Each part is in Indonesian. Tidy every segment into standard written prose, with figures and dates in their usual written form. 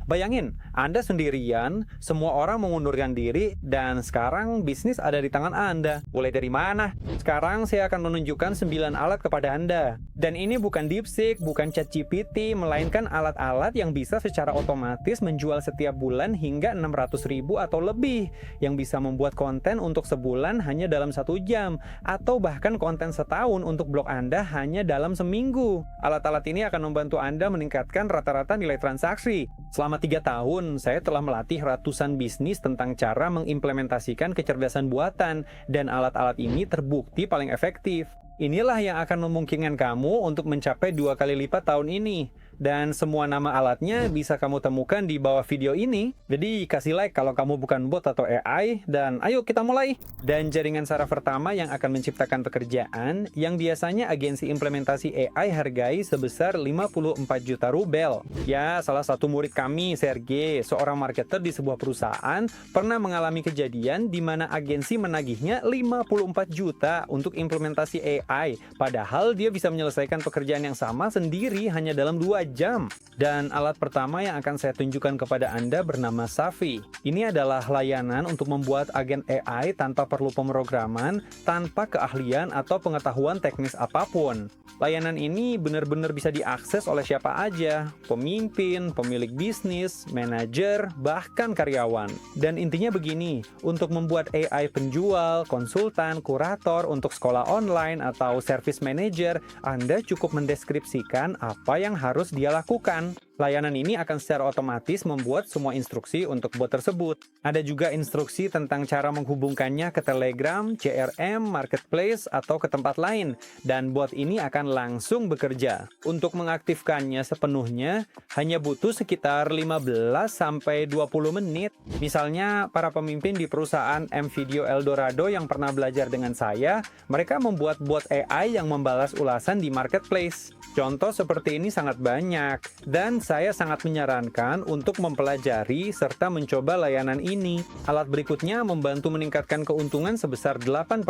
Bayangin, Anda sendirian, semua orang mengundurkan diri, dan sekarang bisnis ada di tangan Anda. Mulai dari mana? Sekarang saya akan menunjukkan 9 alat kepada Anda. Dan ini bukan DeepSeek, bukan ChatGPT, melainkan alat-alat yang bisa secara otomatis menjual setiap bulan hingga 600.000 atau lebih, yang bisa membuat konten untuk sebulan hanya dalam 1 jam, atau bahkan konten setahun untuk blog Anda hanya dalam seminggu. Alat-alat ini akan membantu Anda meningkatkan rata-rata nilai transaksi. Selama 3 tahun, saya telah melatih ratusan bisnis tentang cara mengimplementasikan kecerdasan buatan, dan alat-alat ini terbukti paling efektif. Inilah yang akan memungkinkan kamu untuk mencapai 2 kali lipat tahun ini. Dan semua nama alatnya bisa kamu temukan di bawah video ini. Jadi kasih like kalau kamu bukan bot atau AI, dan ayo kita mulai. Dan jaringan saraf pertama yang akan menciptakan pekerjaan, yang biasanya agensi implementasi AI hargai sebesar 54 juta rubel. Ya, salah satu murid kami, Sergey, seorang marketer di sebuah perusahaan, pernah mengalami kejadian di mana agensi menagihnya 54 juta untuk implementasi AI, padahal dia bisa menyelesaikan pekerjaan yang sama sendiri hanya dalam 2 jam. Dan alat pertama yang akan saya tunjukkan kepada Anda bernama Safi. Ini adalah layanan untuk membuat agen AI tanpa perlu pemrograman, tanpa keahlian atau pengetahuan teknis apapun. Layanan ini benar-benar bisa diakses oleh siapa aja, pemimpin, pemilik bisnis, manajer, bahkan karyawan. Dan intinya begini, untuk membuat AI penjual, konsultan, kurator untuk sekolah online atau service manager, Anda cukup mendeskripsikan apa yang harus dia lakukan. Layanan ini akan secara otomatis membuat semua instruksi untuk bot tersebut. Ada juga instruksi tentang cara menghubungkannya ke Telegram, CRM, Marketplace, atau ke tempat lain. Dan bot ini akan langsung bekerja. Untuk mengaktifkannya sepenuhnya, hanya butuh sekitar 15-20 menit. Misalnya, para pemimpin di perusahaan M-Video Eldorado yang pernah belajar dengan saya, mereka membuat bot AI yang membalas ulasan di Marketplace. Contoh seperti ini sangat banyak, dan saya sangat menyarankan untuk mempelajari serta mencoba layanan ini. Alat berikutnya membantu meningkatkan keuntungan sebesar 8%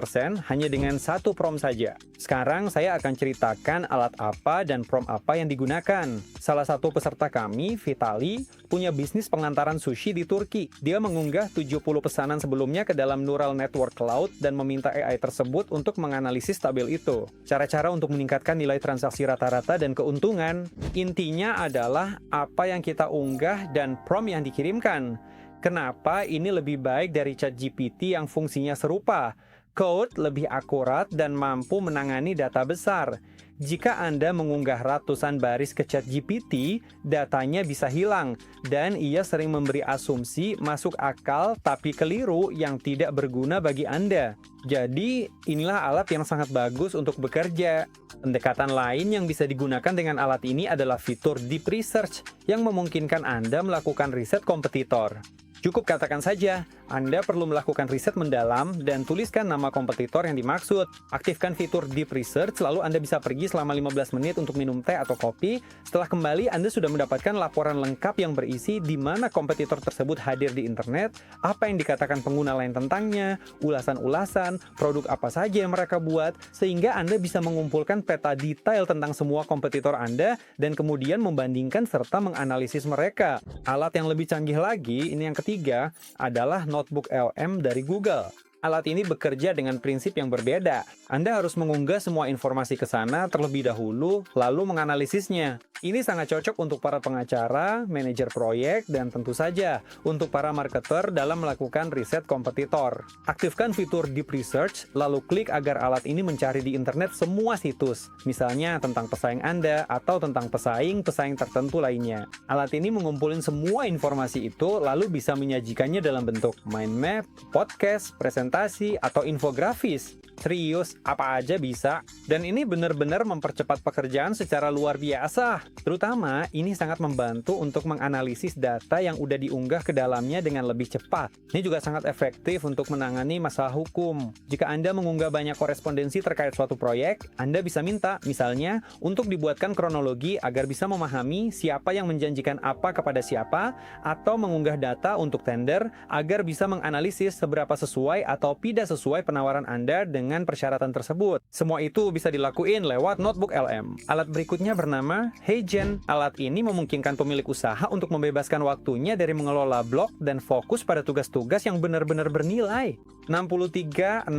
hanya dengan 1 prompt saja. Sekarang saya akan ceritakan alat apa dan prompt apa yang digunakan. Salah satu peserta kami, Vitali, punya bisnis pengantaran sushi di Turki. Dia mengunggah 70 pesanan sebelumnya ke dalam Neural Network Cloud dan meminta AI tersebut untuk menganalisis tabel itu. Cara-cara untuk meningkatkan nilai transaksi rata-rata dan keuntungan, intinya adalah apa yang kita unggah dan prompt yang dikirimkan. Kenapa ini lebih baik dari ChatGPT yang fungsinya serupa? Code lebih akurat dan mampu menangani data besar. Jika Anda mengunggah ratusan baris ke ChatGPT, datanya bisa hilang, dan ia sering memberi asumsi masuk akal tapi keliru yang tidak berguna bagi Anda. Jadi, inilah alat yang sangat bagus untuk bekerja. Pendekatan lain yang bisa digunakan dengan alat ini adalah fitur Deep Research yang memungkinkan Anda melakukan riset kompetitor. Cukup katakan saja, Anda perlu melakukan riset mendalam dan tuliskan nama kompetitor yang dimaksud. Aktifkan fitur Deep Research, lalu Anda bisa pergi selama 15 menit untuk minum teh atau kopi. Setelah kembali, Anda sudah mendapatkan laporan lengkap yang berisi di mana kompetitor tersebut hadir di internet, apa yang dikatakan pengguna lain tentangnya, ulasan-ulasan, produk apa saja yang mereka buat, sehingga Anda bisa mengumpulkan peta detail tentang semua kompetitor Anda dan kemudian membandingkan serta menganalisis mereka. Alat yang lebih canggih lagi, ini yang ketiga, adalah Notebook LM dari Google. Alat ini bekerja dengan prinsip yang berbeda. Anda harus mengunggah semua informasi ke sana terlebih dahulu, lalu menganalisisnya. Ini sangat cocok untuk para pengacara, manajer proyek, dan tentu saja untuk para marketer dalam melakukan riset kompetitor. Aktifkan fitur Deep Research, lalu klik agar alat ini mencari di internet semua situs, misalnya tentang pesaing Anda atau tentang pesaing-pesaing tertentu lainnya. Alat ini mengumpulkan semua informasi itu, lalu bisa menyajikannya dalam bentuk mind map, podcast, presentasi, atau infografis. Serius, apa aja bisa. Dan ini benar-benar mempercepat pekerjaan secara luar biasa. Terutama, ini sangat membantu untuk menganalisis data yang udah diunggah ke dalamnya dengan lebih cepat. Ini juga sangat efektif untuk menangani masalah hukum. Jika Anda mengunggah banyak korespondensi terkait suatu proyek, Anda bisa minta, misalnya, untuk dibuatkan kronologi agar bisa memahami siapa yang menjanjikan apa kepada siapa, atau mengunggah data untuk tender agar bisa menganalisis seberapa sesuai atau tidak sesuai penawaran Anda dengan dengan persyaratan tersebut. Semua itu bisa dilakuin lewat Notebook LM. Alat berikutnya bernama HeyGen. Alat ini memungkinkan pemilik usaha untuk membebaskan waktunya dari mengelola blog dan fokus pada tugas-tugas yang benar-benar bernilai. 63-65%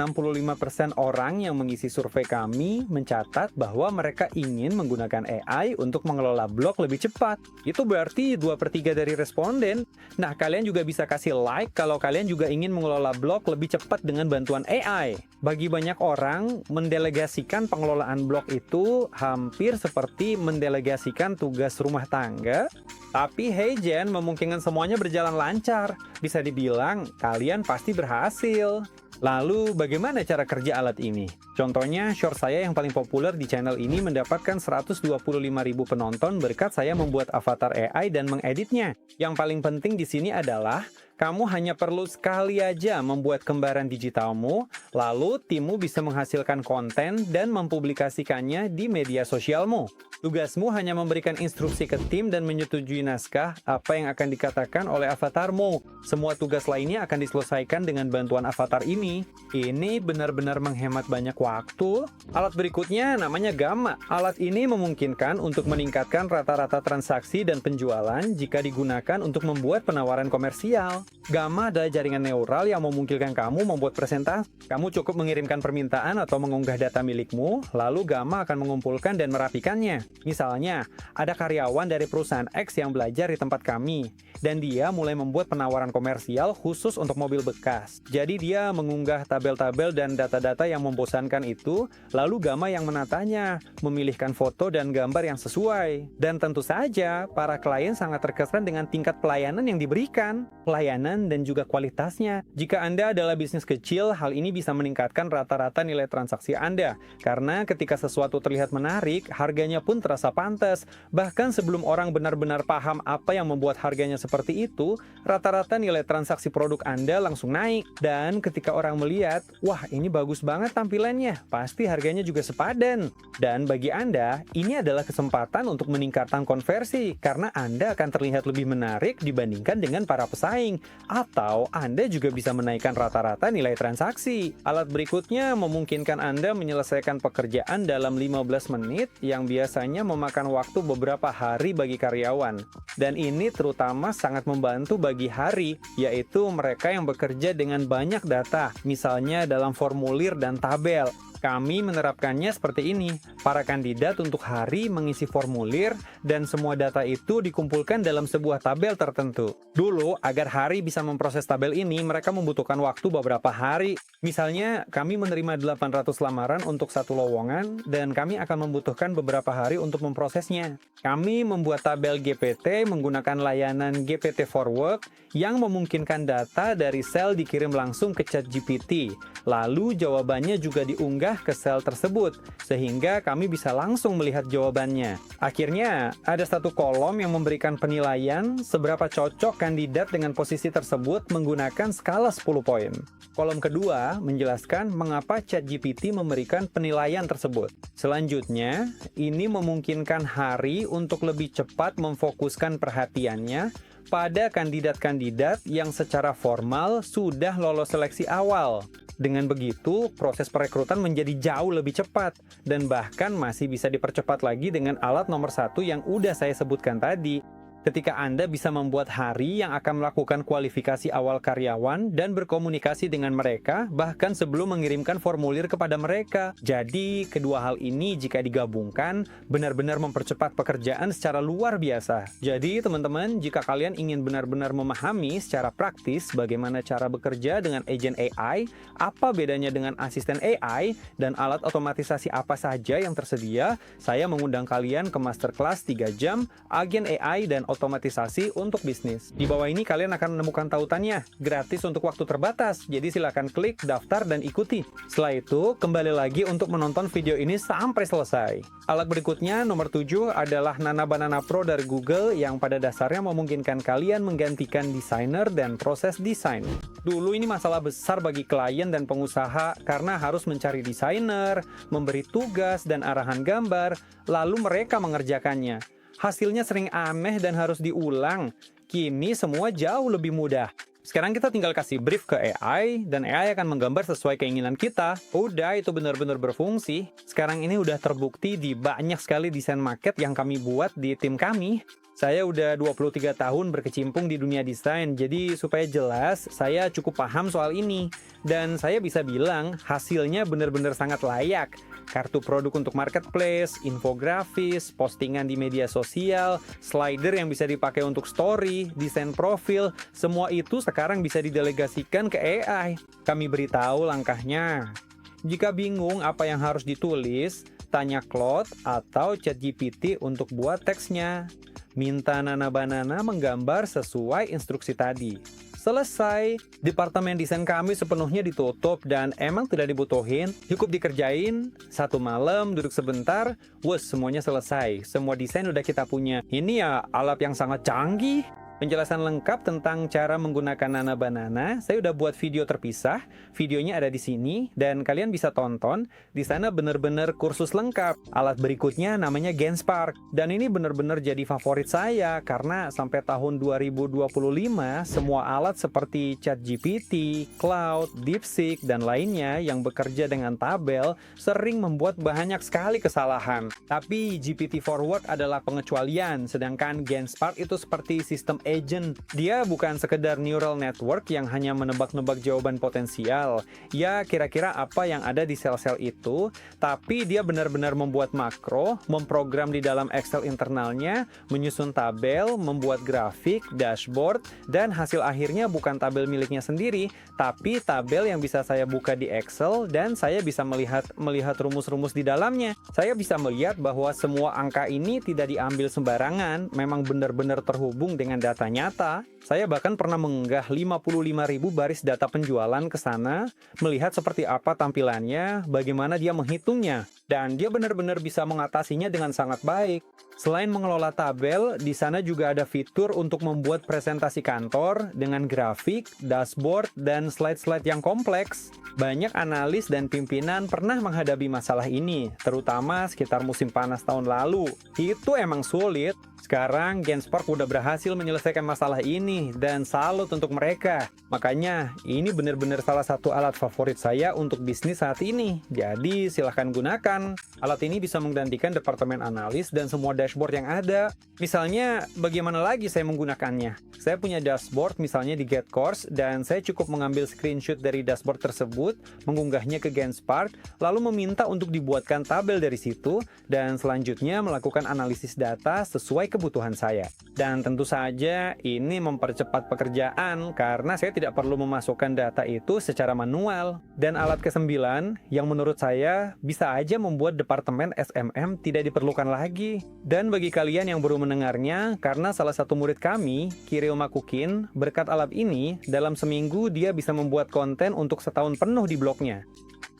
orang yang mengisi survei kami mencatat bahwa mereka ingin menggunakan AI untuk mengelola blog lebih cepat. Itu berarti 2/3 dari responden. Nah, kalian juga bisa kasih like kalau kalian juga ingin mengelola blog lebih cepat dengan bantuan AI. Bagi banyak orang, mendelegasikan pengelolaan blog itu hampir seperti mendelegasikan tugas rumah tangga, tapi HeyGen memungkinkan semuanya berjalan lancar. Bisa dibilang, kalian pasti berhasil. Lalu, bagaimana cara kerja alat ini? Contohnya, short saya yang paling populer di channel ini mendapatkan 125.000 penonton berkat saya membuat avatar AI dan mengeditnya. Yang paling penting di sini adalah, kamu hanya perlu sekali aja membuat kembaran digitalmu, lalu timmu bisa menghasilkan konten dan mempublikasikannya di media sosialmu. Tugasmu hanya memberikan instruksi ke tim dan menyetujui naskah apa yang akan dikatakan oleh avatarmu. Semua tugas lainnya akan diselesaikan dengan bantuan avatar ini. Ini benar-benar menghemat banyak waktu. Alat berikutnya namanya Gamma. Alat ini memungkinkan untuk meningkatkan rata-rata transaksi dan penjualan jika digunakan untuk membuat penawaran komersial. Gamma adalah jaringan neural yang memungkinkan kamu membuat presentasi. Kamu cukup mengirimkan permintaan atau mengunggah data milikmu, lalu Gamma akan mengumpulkan dan merapikannya. Misalnya, ada karyawan dari perusahaan X yang belajar di tempat kami, dan dia mulai membuat penawaran komersial khusus untuk mobil bekas. Jadi dia mengunggah tabel-tabel dan data-data yang membosankan itu, lalu Gamma yang menatanya, memilihkan foto dan gambar yang sesuai. Dan tentu saja, para klien sangat terkesan dengan tingkat pelayanan yang diberikan. Pelayanan dan juga kualitasnya. Jika Anda adalah bisnis kecil, hal ini bisa meningkatkan rata-rata nilai transaksi Anda. Karena ketika sesuatu terlihat menarik, harganya pun terasa pantas. Bahkan sebelum orang benar-benar paham apa yang membuat harganya seperti itu, rata-rata nilai transaksi produk Anda langsung naik. Dan ketika orang melihat, wah ini bagus banget tampilannya, pasti harganya juga sepadan. Dan bagi Anda, ini adalah kesempatan untuk meningkatkan konversi, karena Anda akan terlihat lebih menarik dibandingkan dengan para pesaing. Atau Anda juga bisa menaikkan rata-rata nilai transaksi. Alat berikutnya memungkinkan Anda menyelesaikan pekerjaan dalam 15 menit yang biasanya memakan waktu beberapa hari bagi karyawan. Dan ini terutama sangat membantu bagi hari, yaitu mereka yang bekerja dengan banyak data, misalnya dalam formulir dan tabel. Kami menerapkannya seperti ini. Para kandidat untuk hari mengisi formulir dan semua data itu dikumpulkan dalam sebuah tabel tertentu. Dulu, agar hari bisa memproses tabel ini, mereka membutuhkan waktu beberapa hari. Misalnya, kami menerima 800 lamaran untuk satu lowongan dan kami akan membutuhkan beberapa hari untuk memprosesnya. Kami membuat tabel GPT menggunakan layanan GPT for Work yang memungkinkan data dari sel dikirim langsung ke ChatGPT. Lalu jawabannya juga diunggah ke sel tersebut, sehingga kami bisa langsung melihat jawabannya. Akhirnya, ada satu kolom yang memberikan penilaian seberapa cocok kandidat dengan posisi tersebut menggunakan skala 10 poin. Kolom kedua menjelaskan mengapa ChatGPT memberikan penilaian tersebut. Selanjutnya, ini memungkinkan hari untuk lebih cepat memfokuskan perhatiannya pada kandidat-kandidat yang secara formal sudah lolos seleksi awal. Dengan begitu, proses perekrutan menjadi jauh lebih cepat dan bahkan masih bisa dipercepat lagi dengan alat nomor 1 yang udah saya sebutkan tadi. Ketika Anda bisa membuat hari yang akan melakukan kualifikasi awal karyawan dan berkomunikasi dengan mereka, bahkan sebelum mengirimkan formulir kepada mereka. Jadi, kedua hal ini jika digabungkan, benar-benar mempercepat pekerjaan secara luar biasa. Jadi, teman-teman, jika kalian ingin benar-benar memahami secara praktis bagaimana cara bekerja dengan agent AI, apa bedanya dengan asisten AI, dan alat otomatisasi apa saja yang tersedia, saya mengundang kalian ke masterclass 3 jam, agen AI dan otomatisasi untuk bisnis. Di bawah ini kalian akan menemukan tautannya, gratis untuk waktu terbatas, jadi silakan klik, daftar, dan ikuti. Setelah itu, kembali lagi untuk menonton video ini sampai selesai. Alat berikutnya, nomor 7, adalah Nana Banana Pro dari Google yang pada dasarnya memungkinkan kalian menggantikan desainer dan proses desain. Dulu ini masalah besar bagi klien dan pengusaha karena harus mencari desainer, memberi tugas dan arahan gambar, lalu mereka mengerjakannya. Hasilnya sering aneh dan harus diulang. Kini semua jauh lebih mudah. Sekarang kita tinggal kasih brief ke AI, dan AI akan menggambar sesuai keinginan kita. Udah, itu benar-benar berfungsi. Sekarang ini udah terbukti di banyak sekali desain market yang kami buat di tim kami. Saya udah 23 tahun berkecimpung di dunia desain, jadi supaya jelas, saya cukup paham soal ini. Dan saya bisa bilang, hasilnya benar-benar sangat layak. Kartu produk untuk marketplace, infografis, postingan di media sosial, slider yang bisa dipakai untuk story, desain profil, semua itu sekarang bisa didelegasikan ke AI. Kami beritahu langkahnya. Jika bingung apa yang harus ditulis, tanya Claude atau ChatGPT untuk buat teksnya. Minta Nana Banana menggambar sesuai instruksi tadi. Selesai, departemen desain kami sepenuhnya ditutup dan emang tidak dibutuhin. Cukup dikerjain, satu malam duduk sebentar, wes semuanya selesai. Semua desain udah kita punya. Ini ya alat yang sangat canggih. Penjelasan lengkap tentang cara menggunakan Nana Banana, saya udah buat video terpisah. Videonya ada di sini, dan kalian bisa tonton. Di sana bener-bener kursus lengkap. Alat berikutnya namanya Genspark. Dan ini bener-bener jadi favorit saya, karena sampai tahun 2025, semua alat seperti ChatGPT, Claude, DeepSeek, dan lainnya yang bekerja dengan tabel, sering membuat banyak sekali kesalahan. Tapi GPT Forward adalah pengecualian, sedangkan Genspark itu seperti sistem agent. Dia bukan sekedar neural network yang hanya menebak-nebak jawaban potensial. Ya, kira-kira apa yang ada di sel-sel itu, tapi dia benar-benar membuat makro, memprogram di dalam Excel internalnya, menyusun tabel, membuat grafik, dashboard, dan hasil akhirnya bukan tabel miliknya sendiri, tapi tabel yang bisa saya buka di Excel, dan saya bisa melihat rumus-rumus di dalamnya. Saya bisa melihat bahwa semua angka ini tidak diambil sembarangan, memang benar-benar terhubung dengan data nyata. Saya bahkan pernah mengunggah 55.000 baris data penjualan ke sana, melihat seperti apa tampilannya, bagaimana dia menghitungnya, dan dia benar-benar bisa mengatasinya dengan sangat baik. Selain mengelola tabel, di sana juga ada fitur untuk membuat presentasi kantor dengan grafik, dashboard, dan slide-slide yang kompleks. Banyak analis dan pimpinan pernah menghadapi masalah ini, terutama sekitar musim panas tahun lalu. Itu emang sulit. Sekarang Genspark udah berhasil menyelesaikan masalah ini, dan salut untuk mereka. Makanya, ini benar-benar salah satu alat favorit saya untuk bisnis saat ini. Jadi, silahkan gunakan. Alat ini bisa menggantikan departemen analis dan semua dashboard yang ada. Misalnya, bagaimana lagi saya menggunakannya? Saya punya dashboard misalnya di GetCourse, dan saya cukup mengambil screenshot dari dashboard tersebut, mengunggahnya ke Genspark, lalu meminta untuk dibuatkan tabel dari situ, dan selanjutnya melakukan analisis data sesuai kebutuhan saya. Dan tentu saja ini mempercepat pekerjaan karena saya tidak perlu memasukkan data itu secara manual. Dan alat ke-9 yang menurut saya bisa aja membuat departemen SMM tidak diperlukan lagi. Dan bagi kalian yang baru mendengarnya, karena salah satu murid kami, Kiril Makukin, berkat alat ini, dalam seminggu dia bisa membuat konten untuk setahun penuh di blognya.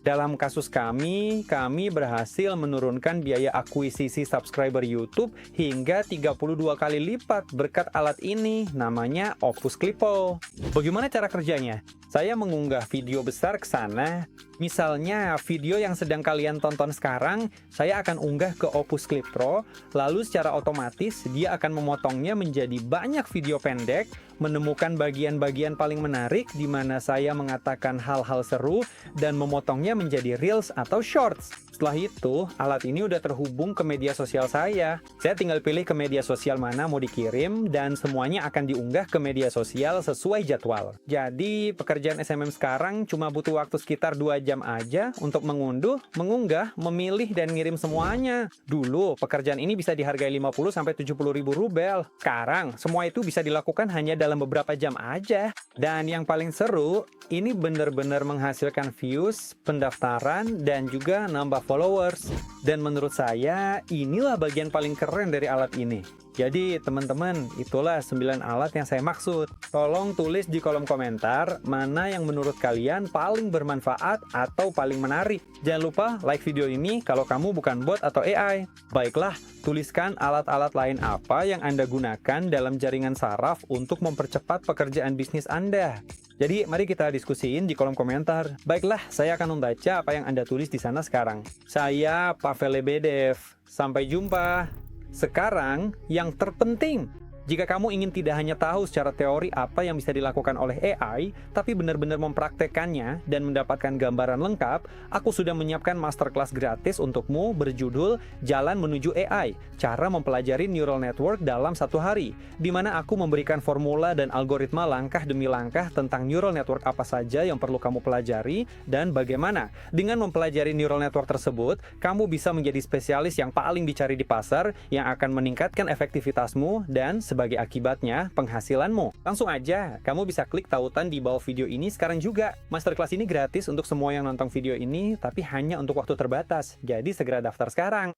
Dalam kasus kami berhasil menurunkan biaya akuisisi subscriber YouTube hingga 32 kali lipat berkat alat ini, namanya Opus Clipo. Bagaimana cara kerjanya? Saya mengunggah video besar ke sana. Misalnya, video yang sedang kalian tonton sekarang, saya akan unggah ke Opus Clip Pro, lalu secara otomatis dia akan memotongnya menjadi banyak video pendek, menemukan bagian-bagian paling menarik di mana saya mengatakan hal-hal seru, dan memotongnya menjadi Reels atau Shorts. Setelah itu, alat ini udah terhubung ke media sosial saya. Saya tinggal pilih ke media sosial mana mau dikirim, dan semuanya akan diunggah ke media sosial sesuai jadwal. Jadi, pekerjaan SMM sekarang cuma butuh waktu sekitar 2 jam aja untuk mengunduh, mengunggah, memilih, dan ngirim semuanya. Dulu, pekerjaan ini bisa dihargai 50-70 ribu rubel. Sekarang, semua itu bisa dilakukan hanya dalam beberapa jam aja. Dan yang paling seru, ini benar-benar menghasilkan views, pendaftaran, dan juga nambah followers. Dan menurut saya, inilah bagian paling keren dari alat ini. Jadi teman-teman, itulah 9 alat yang saya maksud. Tolong tulis di kolom komentar mana yang menurut kalian paling bermanfaat atau paling menarik. Jangan lupa like video ini kalau kamu bukan bot atau AI. Baiklah, tuliskan alat-alat lain apa yang Anda gunakan dalam jaringan saraf untuk mempercepat pekerjaan bisnis Anda. Jadi, mari kita diskusiin di kolom komentar. Baiklah, saya akan membaca apa yang Anda tulis di sana sekarang. Saya Pavel Lebedev. Sampai jumpa. Sekarang, yang terpenting, Jika kamu ingin tidak hanya tahu secara teori apa yang bisa dilakukan oleh AI, tapi benar-benar mempraktekkannya dan mendapatkan gambaran lengkap, aku sudah menyiapkan masterclass gratis untukmu berjudul Jalan Menuju AI, Cara Mempelajari Neural Network dalam 1 hari, di mana aku memberikan formula dan algoritma langkah demi langkah tentang neural network apa saja yang perlu kamu pelajari dan bagaimana. Dengan mempelajari neural network tersebut, kamu bisa menjadi spesialis yang paling dicari di pasar yang akan meningkatkan efektivitasmu dan sebagai akibatnya penghasilanmu. Langsung aja, kamu bisa klik tautan di bawah video ini sekarang juga. Masterclass ini gratis untuk semua yang nonton video ini, tapi hanya untuk waktu terbatas. Jadi segera daftar sekarang.